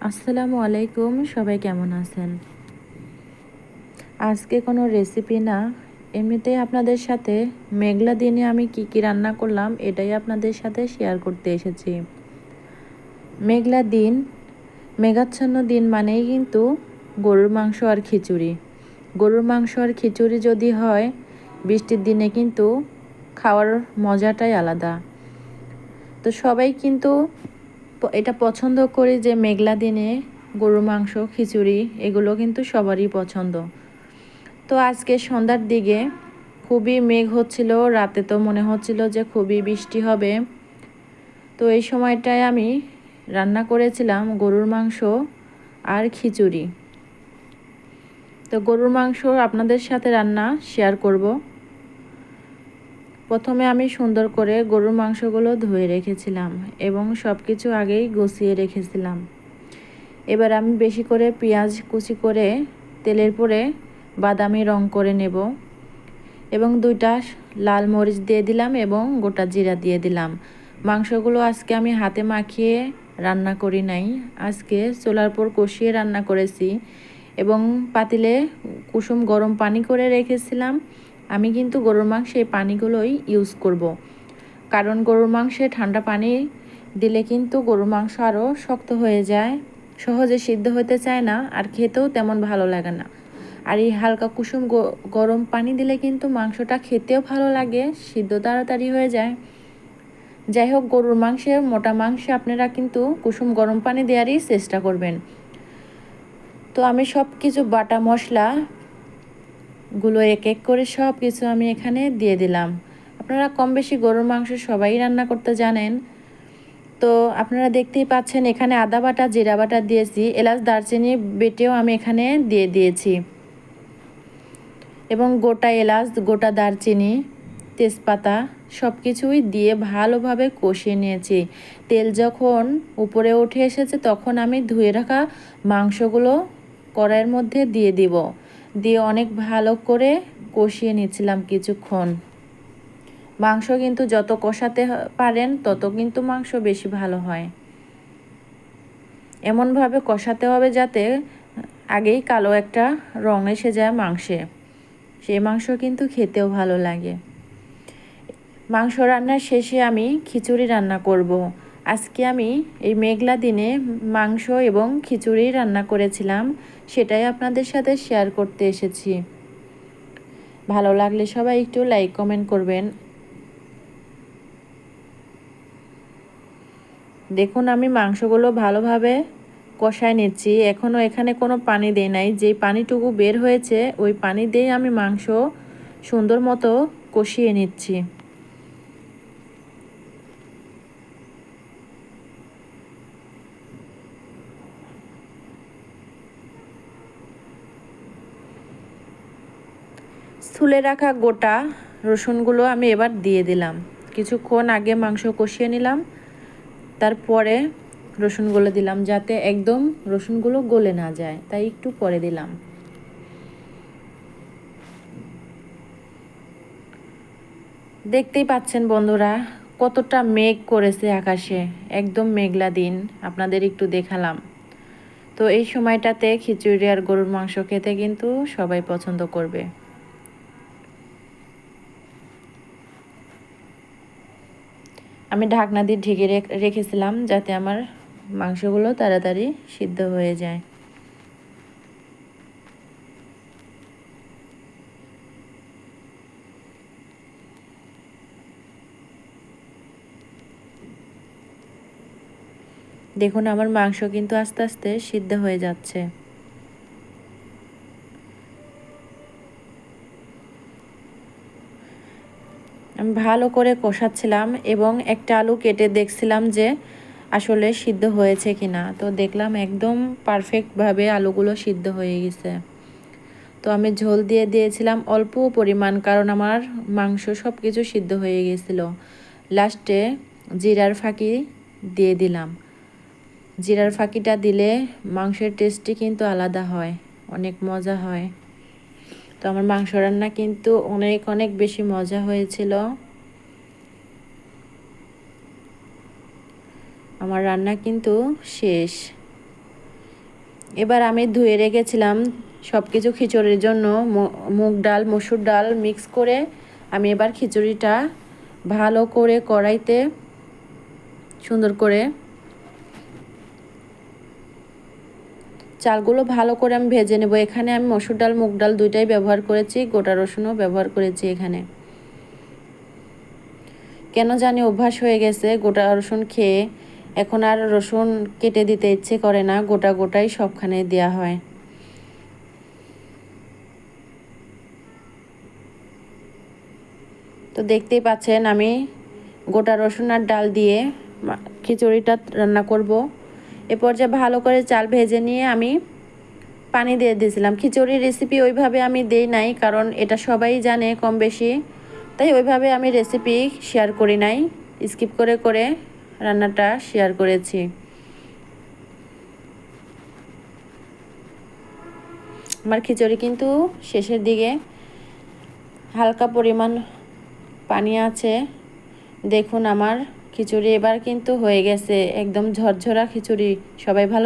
আসসালামু আলাইকুম, সবাই কেমন আছেন? আজকে কোনো রেসিপি না, এমনিতেই আপনাদের সাথে মেঘলা দিনে আমি কি কি রান্না করলাম এটাই আপনাদের সাথে শেয়ার করতে এসেছি। মেঘলা দিন, মেঘাচ্ছন্ন দিন মানেই কিন্তু গরুর মাংস আর খিচুড়ি। গরুর মাংস আর খিচুড়ি যদি হয় বৃষ্টির দিনে কিন্তু খাওয়ার মজাটাই আলাদা। তো সবাই কিন্তু এটা পছন্দ করি যে মেঘলা দিনে গরুর মাংস খিচুড়ি এগুলো কিন্তু সবারই পছন্দ। তো আজকে সন্ধ্যার দিকে খুবই মেঘ হচ্ছিল, রাতে তো মনে হচ্ছিল যে খুবই বৃষ্টি হবে। তো এই সময়টায় আমি রান্না করেছিলাম গরুর মাংস আর খিচুড়ি। তো গরুর মাংস আপনাদের সাথে রান্না শেয়ার করব। প্রথমে আমি সুন্দর করে গরুর মাংসগুলো ধুয়ে রেখেছিলাম এবং সব কিছু আগেই গুছিয়ে রেখেছিলাম। এবার আমি বেশি করে পেঁয়াজ কুচি করে তেলের পরে বাদামি রং করে নেব এবং 2টা লাল মরিচ দিয়ে দিলাম এবং গোটা জিরা দিয়ে দিলাম। মাংসগুলো আজকে আমি হাতে মাখিয়ে রান্না করি নাই, আজকে চুলার উপর কষিয়ে রান্না করেছি এবং পাতিলে কুসুম গরম পানি করে রেখেছিলাম। আমি কিন্তু গরুর মাংসে এই পানিগুলোই ইউজ করব, কারণ গরুর মাংসে ঠান্ডা পানি দিলে কিন্তু গরুর মাংস আরও শক্ত হয়ে যায়, সহজে সিদ্ধ হতে চায় না আর খেতেও তেমন ভালো লাগে না। আর এই হালকা কুসুম গরম পানি দিলে কিন্তু মাংসটা খেতেও ভালো লাগে, সিদ্ধ তাড়াতাড়ি হয়ে যায়। যাই হোক, গরুর মাংসে মোটা মাংসে আপনারা কিন্তু কুসুম গরম পানি দেওয়ারই চেষ্টা করবেন। তো আমি সব কিছু বাটা মশলাগুলো এক এক করে সব কিছু আমি এখানে দিয়ে দিলাম। আপনারা কম বেশি গরুর মাংস সবাই রান্না করতে জানেন। তো আপনারা দেখতেই পাচ্ছেন এখানে আদা বাটা জিরা বাটা দিয়েছি, এলাচ দারচিনি বেটেও আমি এখানে দিয়ে দিয়েছি এবং গোটা এলাচ গোটা দারচিনি তেজপাতা সব কিছুই দিয়ে ভালোভাবে কষিয়ে নিয়েছি। তেল যখন উপরে উঠে এসেছে তখন আমি ধুয়ে রাখা মাংসগুলো কড়াইয়ের মধ্যে দিয়ে দিব, দিয়ে অনেক ভালো করে কষিয়ে নিচ্ছিলাম কিছুক্ষণ। মাংস কিন্তু যত কষাতে পারেন তত কিন্তু মাংস বেশি ভালো হয়। এমনভাবে কষাতে হবে যাতে আগেই কালো একটা রং এসে যায় মাংসে, সেই মাংস কিন্তু খেতেও ভালো লাগে। মাংস রান্নার শেষে আমি খিচুড়ি রান্না করব। আজকে আমি এই মেঘলা দিনে মাংস এবং খিচুড়ি রান্না করেছিলাম, সেটাই আপনাদের সাথে শেয়ার করতে এসেছি। ভালো লাগলে সবাই একটু লাইক কমেন্ট করবেন। দেখুন আমি মাংসগুলো ভালোভাবে কষায় নিচ্ছি, এখনও এখানে কোনো পানি দেই নাই, যেই পানিটুকু বের হয়েছে ওই পানি দিয়ে আমি মাংস সুন্দর মতো কষিয়ে নিচ্ছি। ছুলে রাখা গোটা রসুনগুলো আমি এবার দিয়ে দিলাম। কিছুক্ষণ আগে মাংস কষিয়ে নিলাম, তারপরে রসুনগুলো দিলাম যাতে একদম রসুনগুলো গলে না যায়, তাই একটু পরে দিলাম। দেখতেই পাচ্ছেন বন্ধুরা কতটা মেঘ করেছে আকাশে, একদম মেঘলা দিন আপনাদের একটু দেখালাম। তো এই সময়টাতে খিচুড়ি আর গরুর মাংস খেতে কিন্তু সবাই পছন্দ করবে। আমি ঢাকনা দিয়ে ঢেকে রেখেছিলাম যাতে আমার মাংসগুলো তাড়াতাড়ি সিদ্ধ হয়ে যায়। দেখুন আমার মাংস কিন্তু আস্তে আস্তে সিদ্ধ হয়ে যাচ্ছে। আমি ভালো করে কষাচ্ছিলাম এবং একটা আলু কেটে দেখছিলাম যে আসলে সিদ্ধ হয়েছে কিনা। তো দেখলাম একদম পারফেক্টভাবে আলুগুলো সিদ্ধ হয়ে গেছে। তো আমি ঝোল দিয়ে দিয়েছিলাম অল্প পরিমাণ, কারণ আমার মাংস সব কিছু সিদ্ধ হয়ে গেছিলো। লাস্টে জিরার ফাঁকি দিয়ে দিলাম। জিরার ফাঁকিটা দিলে মাংসের টেস্টই কিন্তু আলাদা হয়, অনেক মজা হয়। তো আমার মাংস রান্না কিন্তু অনেক অনেক বেশি মজা হয়েছিল। আমার রান্না কিন্তু শেষ। এবার আমি ধুয়ে রেখেছিলাম সব কিছু খিচুড়ির জন্য মুগ ডাল মসুর ডাল মিক্স করে আমি এবার খিচুড়িটা ভালো করে কড়াইতে সুন্দর করে চালগুলো ভালো করে আমি ভেজে নেব। এখানে আমি মসুর ডাল মুগ ডাল দুইটাই ব্যবহার করেছি, গোটা রসুনও ব্যবহার করেছি এখানে। কেন জানি অভ্যাস হয়ে গেছে গোটা রসুন খেয়ে, এখন আর রসুন কেটে দিতে ইচ্ছে করে না, গোটা গোটাই সবখানে দেওয়া হয়। তো দেখতেই পাচ্ছেন আমি গোটা রসুন আর ডাল দিয়ে খিচুড়িটা রান্না করব। এ পর্যায়ে ভালো করে চাল ভেজে নিয়ে আমি পানি দিয়ে দিয়েছিলাম। খিচুড়ির রেসিপি ওইভাবে আমি দেই নাই, কারণ এটা সবাই জানে কম বেশি, তাই ওইভাবে আমি রেসিপি শেয়ার করি নাই, স্কিপ করে করে রান্নাটা শেয়ার করেছি। আমার খিচুড়ি কিন্তু শেষের দিকে, হালকা পরিমাণ পানি আছে। দেখুন আমার খিচুড়ি এবার কিন্তু হয়ে গেছে, একদম ঝরঝরা খিচুড়ি। সবাই ভালো